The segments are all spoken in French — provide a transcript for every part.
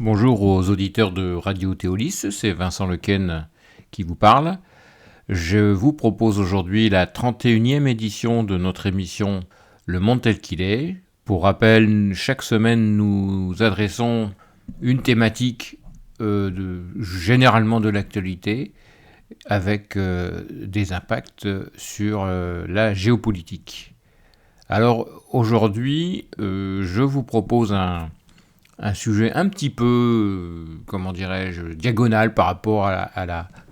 Bonjour aux auditeurs de Radio Théolis, c'est Vincent Lequen qui vous parle. Je vous propose aujourd'hui la 31e édition de notre émission Le Monde tel qu'il est. Pour rappel, chaque semaine nous adressons une thématique généralement de l'actualité avec des impacts sur la géopolitique. Alors aujourd'hui, je vous propose un sujet un petit peu, comment dirais-je, diagonal par rapport à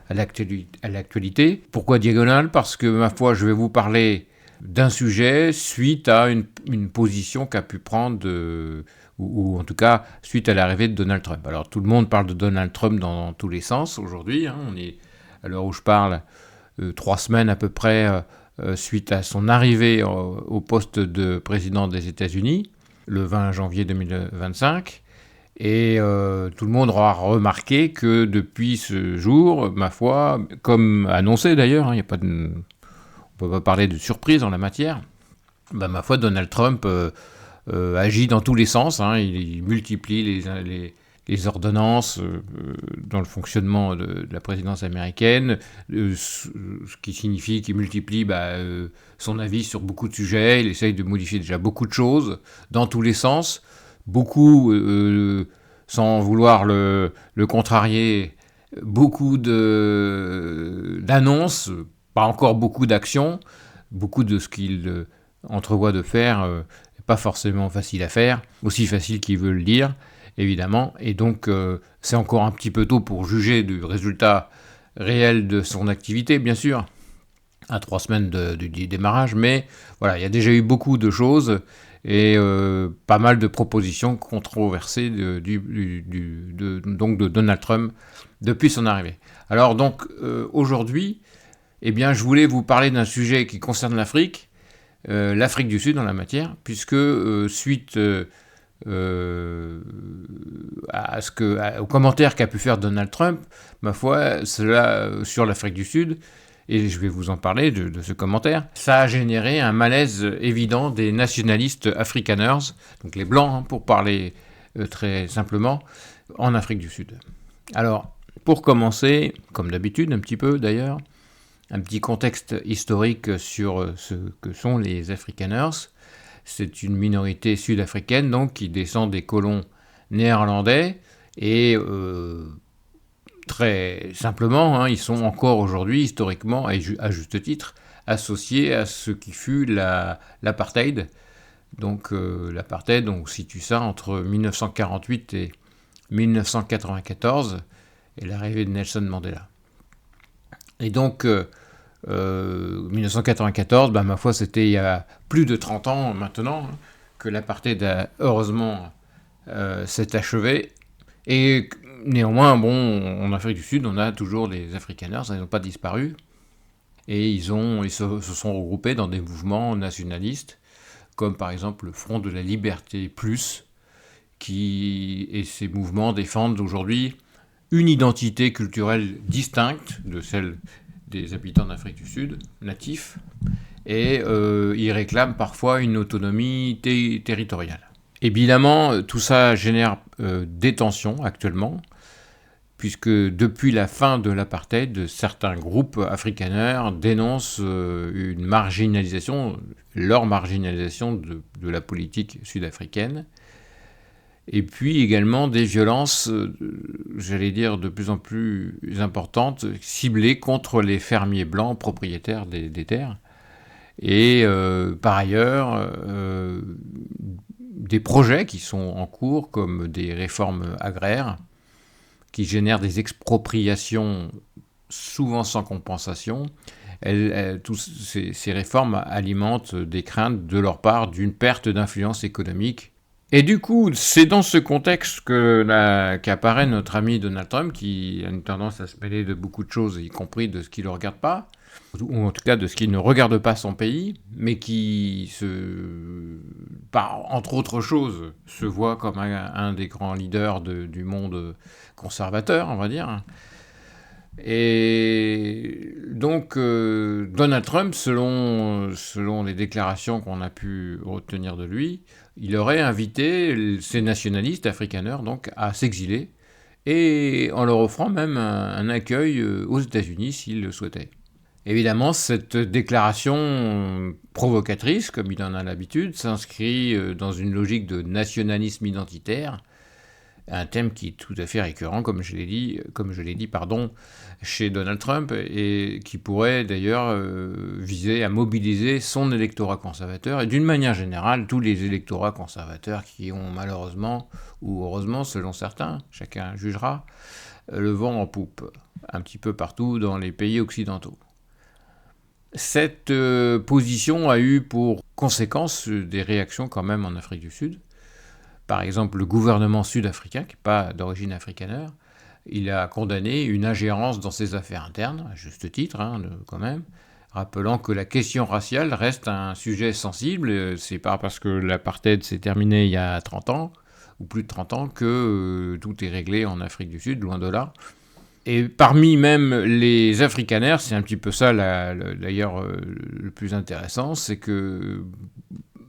l'actualité. Pourquoi diagonal ? Parce que, ma foi, je vais vous parler d'un sujet suite à une position qu'a pu prendre, ou en tout cas suite à l'arrivée de Donald Trump. Alors tout le monde parle de Donald Trump dans tous les sens aujourd'hui. On est, à l'heure où je parle, 3 semaines à peu près suite à son arrivée au poste de président des États-Unis, le 20 janvier 2025. Et tout le monde aura remarqué que depuis ce jour, ma foi, comme annoncé d'ailleurs, on ne peut pas parler de surprise en la matière, ma foi, Donald Trump agit dans tous les sens. Il multiplie les ordonnances dans le fonctionnement de la présidence américaine, ce qui signifie qu'il multiplie son avis sur beaucoup de sujets. Il essaye de modifier déjà beaucoup de choses dans tous les sens. Beaucoup, sans vouloir le contrarier, beaucoup d'annonces, pas encore beaucoup d'actions, beaucoup de ce qu'il entrevoit de faire n'est pas forcément facile à faire, aussi facile qu'il veut le dire, évidemment, et donc c'est encore un petit peu tôt pour juger du résultat réel de son activité, bien sûr, à 3 semaines du démarrage, mais voilà, il y a déjà eu beaucoup de choses et pas mal de propositions controversées donc de Donald Trump depuis son arrivée. Alors donc aujourd'hui, je voulais vous parler d'un sujet qui concerne l'Afrique du Sud en la matière, puisque suite aux commentaires qu'a pu faire Donald Trump, ma foi, cela sur l'Afrique du Sud, et je vais vous en parler de ce commentaire, ça a généré un malaise évident des nationalistes afrikaners, donc les blancs, pour parler très simplement, en Afrique du Sud. Alors, pour commencer, comme d'habitude un petit peu d'ailleurs, un petit contexte historique sur ce que sont les afrikaners. C'est une minorité sud-africaine donc qui descend des colons néerlandais et très simplement, ils sont encore aujourd'hui, historiquement, et à juste titre, associés à ce qui fut l'apartheid. Donc l'apartheid, on situe ça entre 1948 et 1994, et l'arrivée de Nelson Mandela. Et donc, 1994, ma foi, c'était il y a plus de 30 ans maintenant, que l'apartheid a heureusement s'est achevé. Et néanmoins, en Afrique du Sud, on a toujours les afrikaners, ils n'ont pas disparu. Et ils se sont regroupés dans des mouvements nationalistes, comme par exemple le Front de la Liberté Plus, et ces mouvements défendent aujourd'hui une identité culturelle distincte de celle des habitants d'Afrique du Sud, natifs, et ils réclament parfois une autonomie territoriale. Évidemment, tout ça génère des tensions actuellement, puisque depuis la fin de l'apartheid, certains groupes afrikaners dénoncent leur marginalisation de la politique sud-africaine, et puis également des violences, j'allais dire, de plus en plus importantes, ciblées contre les fermiers blancs propriétaires des terres. Et par ailleurs, des projets qui sont en cours, comme des réformes agraires, qui génèrent des expropriations souvent sans compensation. Ces réformes alimentent des craintes de leur part d'une perte d'influence économique. Et du coup, c'est dans ce contexte qu'apparaît notre ami Donald Trump, qui a une tendance à se mêler de beaucoup de choses, y compris de ce qui ne le regarde pas, ou en tout cas de ce qui ne regarde pas son pays, mais qui, entre autres choses, se voit comme un des grands leaders du monde conservateur, on va dire. Et donc, Donald Trump, selon les déclarations qu'on a pu retenir de lui, Il aurait invité ces nationalistes afrikaners donc à s'exiler, et en leur offrant même un accueil aux États-Unis s'ils le souhaitaient. Évidemment, cette déclaration provocatrice, comme il en a l'habitude, s'inscrit dans une logique de nationalisme identitaire, un thème qui est tout à fait récurrent, comme je l'ai dit, chez Donald Trump, et qui pourrait d'ailleurs viser à mobiliser son électorat conservateur, et d'une manière générale, tous les électorats conservateurs qui ont malheureusement, ou heureusement selon certains, chacun jugera, le vent en poupe, un petit peu partout dans les pays occidentaux. Cette position a eu pour conséquence des réactions quand même en Afrique du Sud. Par exemple, le gouvernement sud-africain, qui n'est pas d'origine afrikaneur, il a condamné une ingérence dans ses affaires internes, à juste titre, quand même, rappelant que la question raciale reste un sujet sensible. C'est pas parce que l'apartheid s'est terminé il y a 30 ans, ou plus de 30 ans, que tout est réglé en Afrique du Sud, loin de là. Et parmi même les afrikaners, c'est un petit peu ça d'ailleurs le plus intéressant, c'est que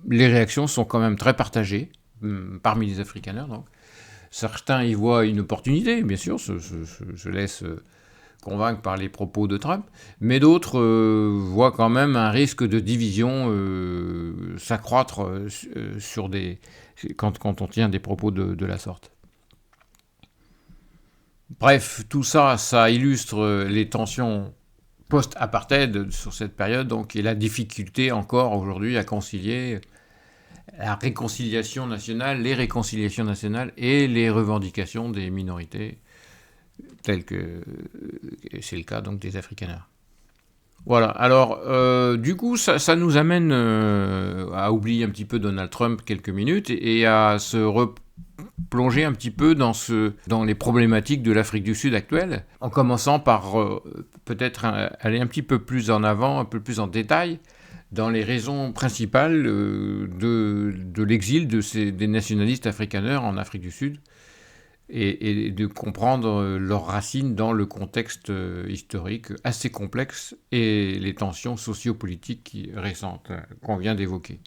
les réactions sont quand même très partagées parmi les afrikaners. Donc. Certains y voient une opportunité, bien sûr, se laissent convaincre par les propos de Trump, mais d'autres voient quand même un risque de division s'accroître quand on tient des propos de la sorte. Bref, tout ça, ça illustre les tensions post-apartheid sur cette période, donc, et la difficulté encore aujourd'hui à concilier la réconciliation nationale, les réconciliations nationales et les revendications des minorités, telles que c'est le cas donc des afrikaners. Voilà, alors du coup ça nous amène à oublier un petit peu Donald Trump quelques minutes et à se replonger un petit peu dans les problématiques de l'Afrique du Sud actuelle, en commençant par peut-être aller un petit peu plus en avant, un peu plus en détail, dans les raisons principales de l'exil des nationalistes afrikaners en Afrique du Sud et de comprendre leurs racines dans le contexte historique assez complexe et les tensions sociopolitiques récentes qu'on vient d'évoquer.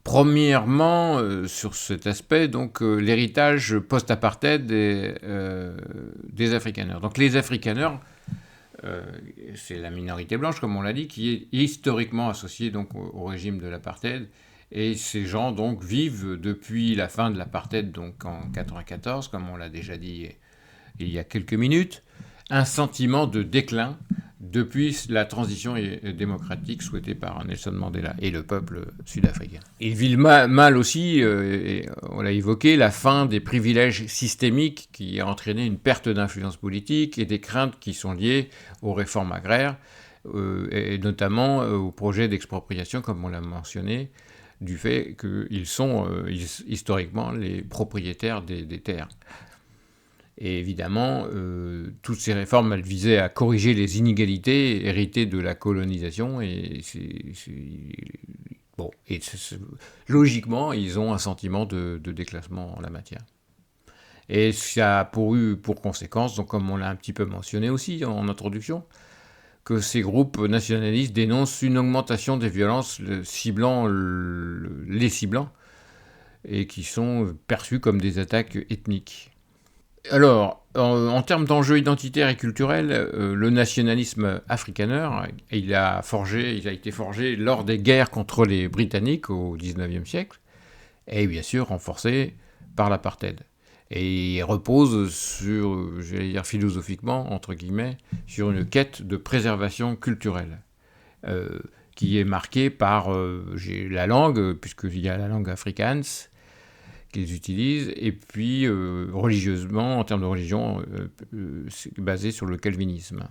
Premièrement, sur cet aspect, donc l'héritage post-apartheid des afrikaners. Donc les afrikaners, c'est la minorité blanche, comme on l'a dit, qui est historiquement associée donc au régime de l'apartheid. Et ces gens donc vivent depuis la fin de l'apartheid, donc en 1994, comme on l'a déjà dit il y a quelques minutes, un sentiment de déclin depuis la transition démocratique souhaitée par Nelson Mandela et le peuple sud-africain. Ils vivent mal aussi, et on l'a évoqué, la fin des privilèges systémiques qui a entraîné une perte d'influence politique et des craintes qui sont liées aux réformes agraires, et notamment au projet d'expropriation, comme on l'a mentionné, du fait qu'ils sont historiquement les propriétaires des terres. Et évidemment, toutes ces réformes, elles visaient à corriger les inégalités héritées de la colonisation. Et logiquement, ils ont un sentiment de déclassement en la matière. Et ça a eu pour conséquence, donc comme on l'a un petit peu mentionné aussi en introduction, que ces groupes nationalistes dénoncent une augmentation des violences les ciblant, et qui sont perçues comme des attaques ethniques. Alors, en termes d'enjeux identitaires et culturels, le nationalisme afrikaner, il a été forgé lors des guerres contre les Britanniques au XIXe siècle, et bien sûr renforcé par l'apartheid. Et il repose sur, j'allais dire philosophiquement, entre guillemets, sur une quête de préservation culturelle, qui est marquée par la langue, puisqu'il y a la langue afrikaans, qu'ils utilisent, et puis religieusement, en termes de religion, c'est basé sur le calvinisme.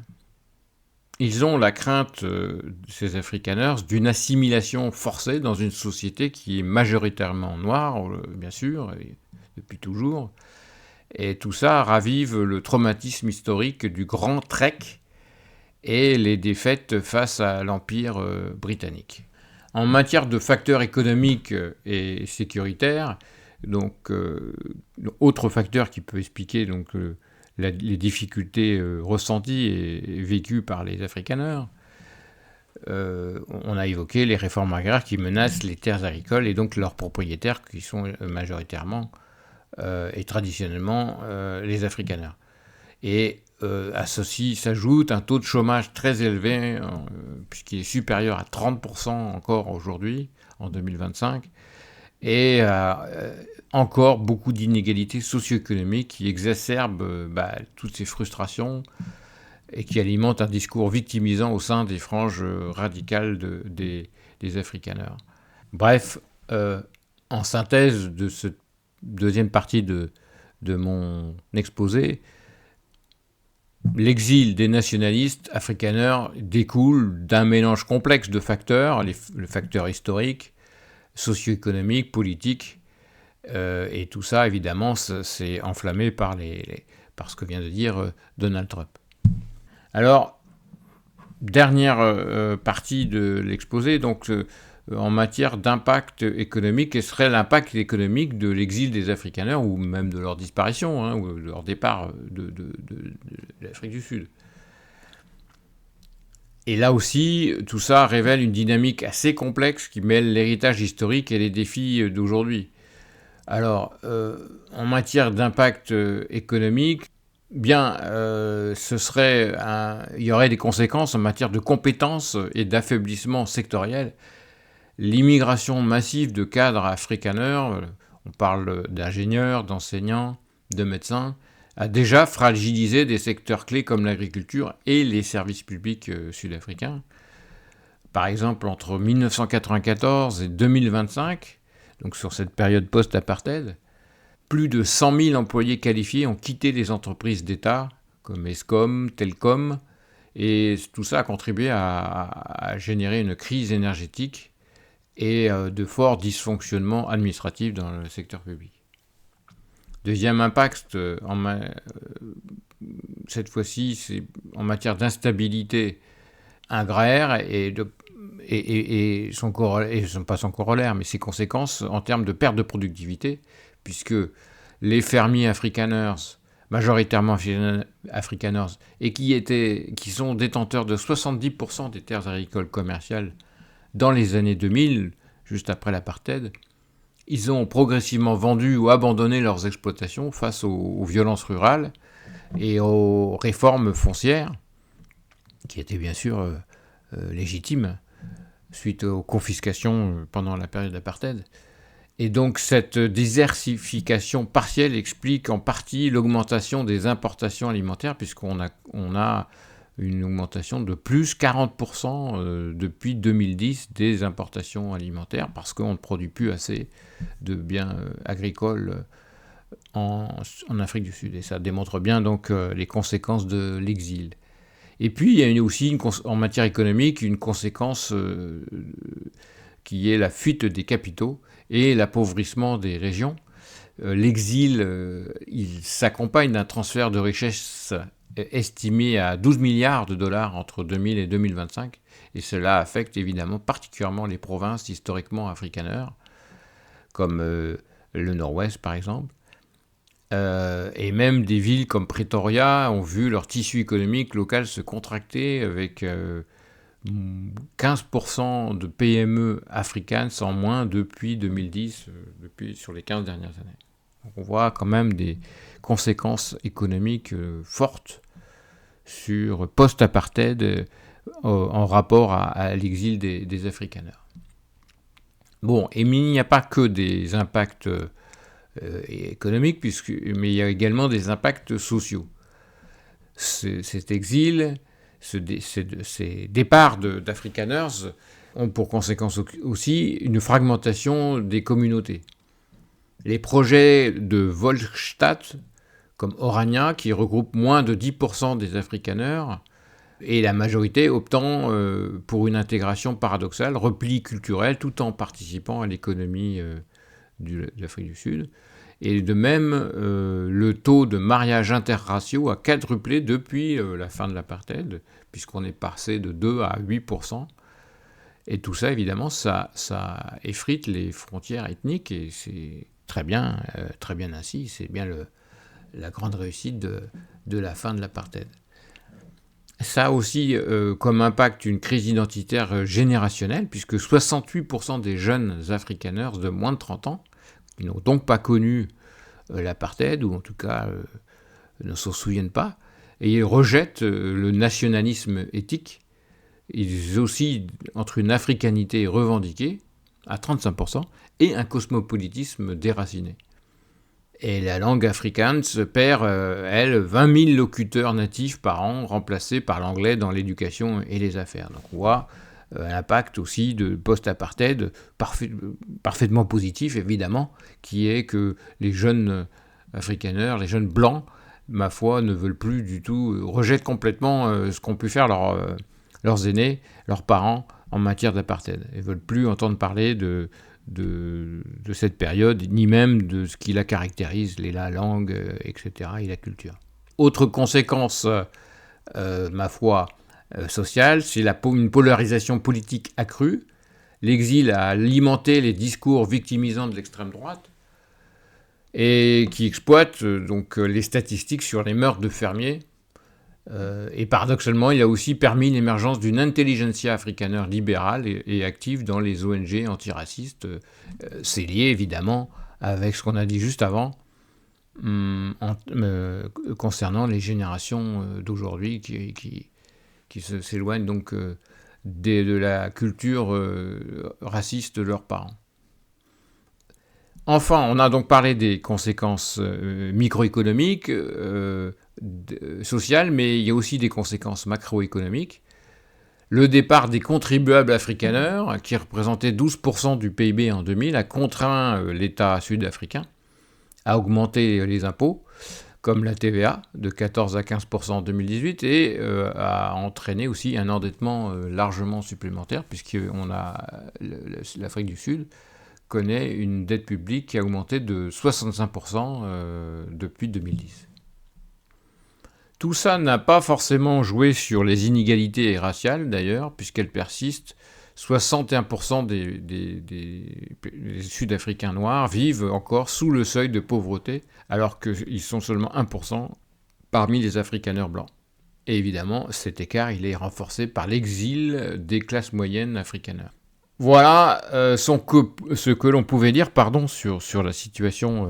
Ils ont la crainte, ces afrikaners, d'une assimilation forcée dans une société qui est majoritairement noire, bien sûr, et depuis toujours, et tout ça ravive le traumatisme historique du Grand Trek et les défaites face à l'Empire britannique. En matière de facteurs économiques et sécuritaires, donc, autre facteur qui peut expliquer donc, les difficultés ressenties et vécues par les afrikaners, on a évoqué les réformes agraires qui menacent les terres agricoles et donc leurs propriétaires qui sont majoritairement et traditionnellement les Afrikaners. Et à ceci s'ajoute un taux de chômage très élevé, puisqu'il est supérieur à 30% encore aujourd'hui, en 2025, et encore beaucoup d'inégalités socio-économiques qui exacerbent toutes ces frustrations et qui alimentent un discours victimisant au sein des franges radicales des Afrikaners. Bref, en synthèse de cette deuxième partie de mon exposé, l'exil des nationalistes afrikaners découle d'un mélange complexe de facteurs, le facteur historique, socio-économique, politique, et tout ça, évidemment, c'est enflammé par ce que vient de dire Donald Trump. Alors, dernière partie de l'exposé, donc en matière d'impact économique, quel serait l'impact économique de l'exil des Afrikaners, ou même de leur disparition, ou de leur départ de l'Afrique du Sud. Et là aussi, tout ça révèle une dynamique assez complexe qui mêle l'héritage historique et les défis d'aujourd'hui. Alors, en matière d'impact économique, il y aurait des conséquences en matière de compétences et d'affaiblissement sectoriel. L'immigration massive de cadres afrikaners, on parle d'ingénieurs, d'enseignants, de médecins, a déjà fragilisé des secteurs clés comme l'agriculture et les services publics sud-africains. Par exemple, entre 1994 et 2025, donc sur cette période post-apartheid, plus de 100 000 employés qualifiés ont quitté les entreprises d'État, comme Eskom, Telcom, et tout ça a contribué à générer une crise énergétique et de forts dysfonctionnements administratifs dans le secteur public. Deuxième impact, cette fois-ci, c'est en matière d'instabilité agraire et pas son corollaire, mais ses conséquences en termes de perte de productivité, puisque les fermiers afrikaners, majoritairement afrikaners, et qui sont détenteurs de 70% des terres agricoles commerciales dans les années 2000, juste après l'apartheid, ils ont progressivement vendu ou abandonné leurs exploitations face aux violences rurales et aux réformes foncières, qui étaient bien sûr légitimes, suite aux confiscations pendant la période d'apartheid. Et donc cette désertification partielle explique en partie l'augmentation des importations alimentaires, puisqu'on a une augmentation de plus 40% depuis 2010 des importations alimentaires, parce qu'on ne produit plus assez de biens agricoles en Afrique du Sud. Et ça démontre bien donc les conséquences de l'exil. Et puis, il y a aussi, en matière économique, une conséquence qui est la fuite des capitaux et l'appauvrissement des régions. L'exil, il s'accompagne d'un transfert de richesses estimé à 12 milliards de dollars entre 2000 et 2025. Et cela affecte évidemment particulièrement les provinces historiquement afrikaners, comme le Nord-Ouest par exemple. Et même des villes comme Pretoria ont vu leur tissu économique local se contracter avec 15% de PME africaines en moins depuis 2010, sur les 15 dernières années. Donc on voit quand même des conséquences économiques fortes sur post-apartheid en rapport à l'exil des Afrikaners. Bon, mais il n'y a pas que des impacts économiques, mais il y a également des impacts sociaux. Cet exil, ces départs d'Afrikaners ont pour conséquence aussi une fragmentation des communautés. Les projets de Volksstadt, comme Orania, qui regroupe moins de 10% des Afrikaners, et la majorité optant pour une intégration paradoxale, repli culturel, tout en participant à l'économie de l'Afrique du Sud. Et de même, le taux de mariage interraciaux a quadruplé depuis la fin de l'apartheid, puisqu'on est passé de 2 à 8%. Et tout ça, évidemment, ça effrite les frontières ethniques, et c'est très bien ainsi. C'est bien la grande réussite de la fin de l'apartheid. Ça a aussi comme impact une crise identitaire générationnelle, puisque 68% des jeunes afrikaners de moins de 30 ans, qui n'ont donc pas connu l'apartheid, ou en tout cas ne s'en souviennent pas, et ils rejettent le nationalisme éthique. Ils oscillent entre une africanité revendiquée, à 35%, et un cosmopolitisme déraciné. Et la langue afrikaans perd, elle, 20 000 locuteurs natifs par an, remplacés par l'anglais dans l'éducation et les affaires. Donc on voit un impact aussi de post-apartheid parfaitement positif, évidemment, qui est que les jeunes afrikaners, les jeunes blancs, ma foi, ne veulent plus du tout, rejettent complètement ce qu'ont pu faire leurs aînés, leurs parents, en matière d'apartheid. Ils ne veulent plus entendre parler de cette période, ni même de ce qui la caractérise, la langue, etc., et la culture. Autre conséquence, ma foi, sociale, c'est une polarisation politique accrue. L'exil a alimenté les discours victimisants de l'extrême droite et qui exploite donc les statistiques sur les meurtres de fermiers. Et paradoxalement, il a aussi permis l'émergence d'une intelligentsia afrikaner libérale et active dans les ONG antiracistes. C'est lié évidemment avec ce qu'on a dit juste avant concernant les générations d'aujourd'hui qui s'éloignent donc de la culture raciste de leurs parents. Enfin, on a donc parlé des conséquences microéconomiques, sociales, mais il y a aussi des conséquences macroéconomiques. Le départ des contribuables afrikaners, qui représentaient 12% du PIB en 2000, a contraint l'État sud-africain à augmenter les impôts, comme la TVA, de 14 à 15% en 2018, et a entraîné aussi un endettement largement supplémentaire, l'Afrique du Sud connaît une dette publique qui a augmenté de 65% depuis 2010. Tout ça n'a pas forcément joué sur les inégalités raciales, d'ailleurs, puisqu'elles persistent. 61% des Sud-Africains noirs vivent encore sous le seuil de pauvreté, alors qu'ils sont seulement 1% parmi les Afrikaners blancs. Et évidemment, cet écart il est renforcé par l'exil des classes moyennes afrikaners. Voilà ce que l'on pouvait dire sur la situation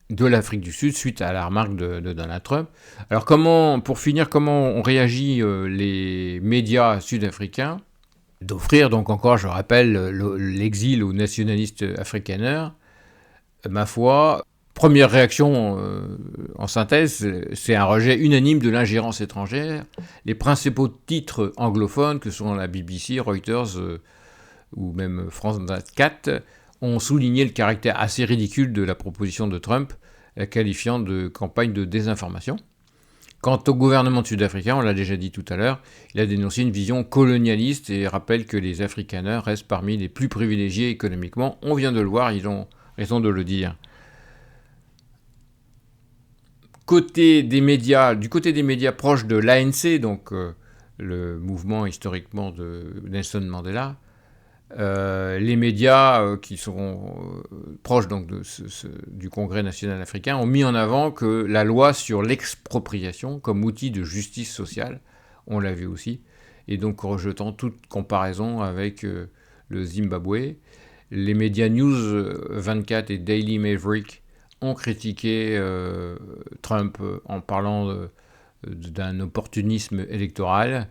de l'Afrique du Sud suite à la remarque de Donald Trump. Alors pour finir, comment ont réagi les médias sud-africains d'offrir, donc encore, je rappelle, l'exil aux nationalistes afrikaners. Ma foi, première réaction en synthèse, c'est un rejet unanime de l'ingérence étrangère. Les principaux titres anglophones, que sont la BBC, Reuters ou même France 24, ont souligné le caractère assez ridicule de la proposition de Trump, la qualifiant de campagne de désinformation. Quant au gouvernement sud-africain, on l'a déjà dit tout à l'heure, il a dénoncé une vision colonialiste et rappelle que les Afrikaners restent parmi les plus privilégiés économiquement. On vient de le voir, ils ont raison de le dire. Du côté des médias proches de l'ANC, donc le mouvement historiquement de Nelson Mandela, les médias qui sont proches donc du Congrès national africain ont mis en avant que la loi sur l'expropriation comme outil de justice sociale, on l'a vu aussi, et donc rejetant toute comparaison avec le Zimbabwe. Les médias News 24 et Daily Maverick ont critiqué Trump en parlant d'un opportunisme électoral,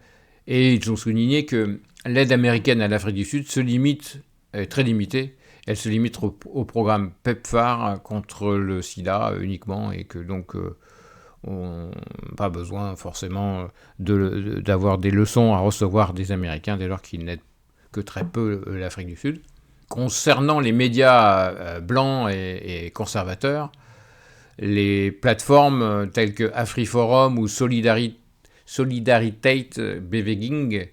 et ils ont souligné que l'aide américaine à l'Afrique du Sud est très limitée. Elle se limite au programme PEPFAR contre le sida uniquement, et que donc on n'a pas besoin forcément d'avoir des leçons à recevoir des Américains dès lors qu'ils n'aident que très peu l'Afrique du Sud. Concernant les médias blancs et conservateurs, les plateformes telles que AfriForum ou Solidarité Beveging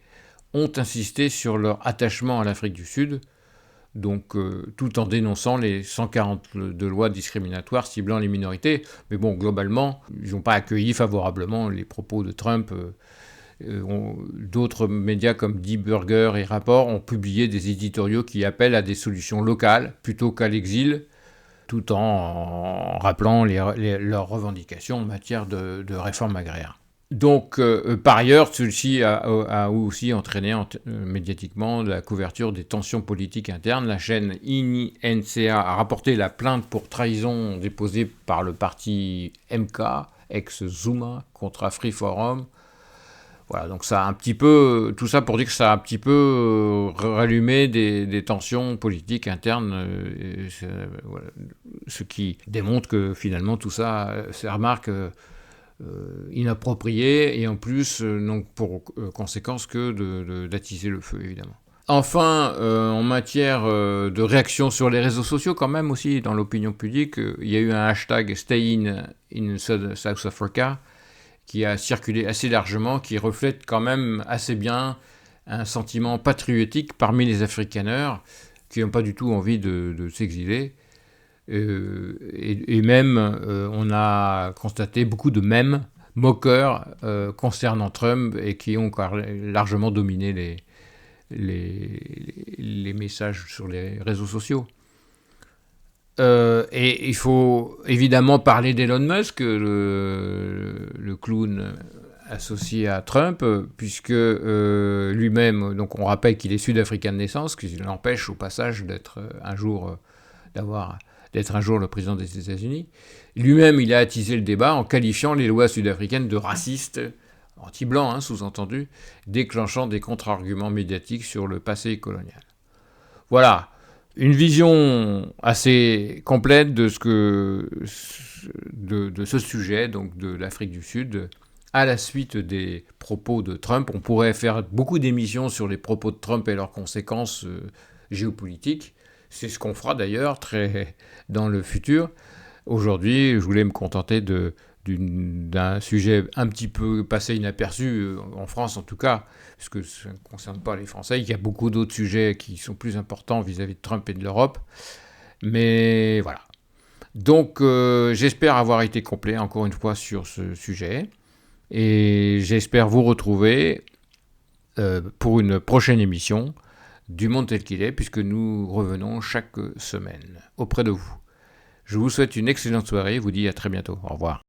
ont insisté sur leur attachement à l'Afrique du Sud, donc tout en dénonçant les 142 lois discriminatoires ciblant les minorités. Mais bon, globalement, ils n'ont pas accueilli favorablement les propos de Trump. D'autres médias comme Die Burger et Rapport ont publié des éditoriaux qui appellent à des solutions locales plutôt qu'à l'exil, tout en rappelant leurs revendications en matière de réforme agraire. Donc, par ailleurs, celui-ci a aussi entraîné médiatiquement la couverture des tensions politiques internes. La chaîne INCA a rapporté la plainte pour trahison déposée par le parti MK, ex-Zuma, contre Freeforum. Voilà, donc ça a un petit peu, tout ça pour dire que ça a un petit peu rallumé des tensions politiques internes, voilà, ce qui démontre que finalement tout ça, c'est remarque inapproprié et en plus n'ont pour conséquence que d'attiser le feu, évidemment. Enfin, en matière de réaction sur les réseaux sociaux, quand même aussi, dans l'opinion publique, il y a eu un hashtag Stay in South Africa qui a circulé assez largement, qui reflète quand même assez bien un sentiment patriotique parmi les Afrikaners qui n'ont pas du tout envie de s'exiler. Et même, on a constaté beaucoup de mèmes moqueurs concernant Trump et qui ont largement dominé les messages sur les réseaux sociaux. Et il faut évidemment parler d'Elon Musk, le clown associé à Trump, puisque lui-même, donc on rappelle qu'il est sud-africain de naissance, ce qui l'empêche au passage d'être un jour le président des États-Unis. Lui-même, il a attisé le débat en qualifiant les lois sud-africaines de racistes, anti-blancs, sous-entendu, déclenchant des contre-arguments médiatiques sur le passé colonial. Voilà, une vision assez complète de ce sujet, donc de l'Afrique du Sud, à la suite des propos de Trump. On pourrait faire beaucoup d'émissions sur les propos de Trump et leurs conséquences géopolitiques. C'est ce qu'on fera d'ailleurs dans le futur. Aujourd'hui, je voulais me contenter d'un sujet un petit peu passé inaperçu, en France en tout cas, puisque ça ne concerne pas les Français. Il y a beaucoup d'autres sujets qui sont plus importants vis-à-vis de Trump et de l'Europe. Mais voilà. Donc j'espère avoir été complet encore une fois sur ce sujet. Et j'espère vous retrouver pour une prochaine émission du Monde tel qu'il est, puisque nous revenons chaque semaine auprès de vous. Je vous souhaite une excellente soirée et vous dis à très bientôt. Au revoir.